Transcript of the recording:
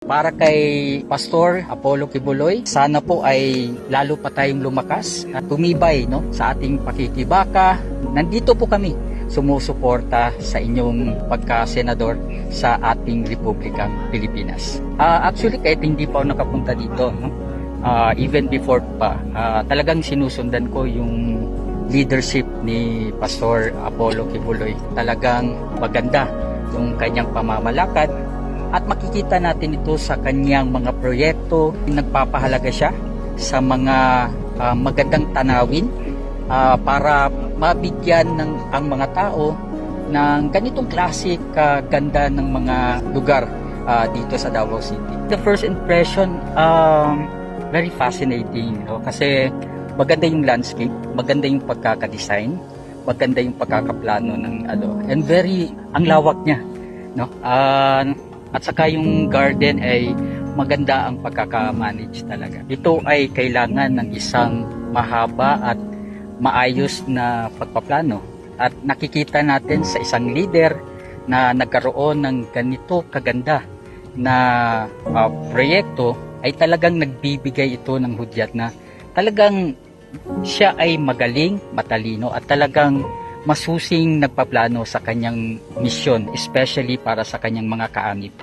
Para kay Pastor Apollo Kibuloy, sana po ay lalo pa tayong lumakas at tumibay sa ating pakikibaka. Nandito po kami sumusuporta sa inyong pagka-senador sa ating Republikang Pilipinas. Actually, kahit hindi pa ako nakapunta dito, even before pa, talagang sinusundan ko yung leadership ni Pastor Apollo Kibuloy. Talagang maganda yung kanyang pamamalakad. At makikita natin ito sa kanyang mga proyekto. Nagpapahalaga siya sa mga magandang tanawin para mabigyan ang mga tao ng ganitong klasik ganda ng mga lugar dito sa Davao City. The first impression, very fascinating. Kasi maganda yung landscape, maganda yung pagkakadesign, maganda yung pagkakaplano ng and ang lawak niya. At saka yung garden ay maganda ang pagkaka-manage talaga. Ito ay kailangan ng isang mahaba at maayos na pagpaplano. At nakikita natin sa isang leader na nagkaroon ng ganito kaganda na proyekto ay talagang nagbibigay ito ng hudyat na talagang siya ay magaling, matalino at talagang masusing nagpaplano sa kanyang misyon, especially para sa kanyang mga kaanib.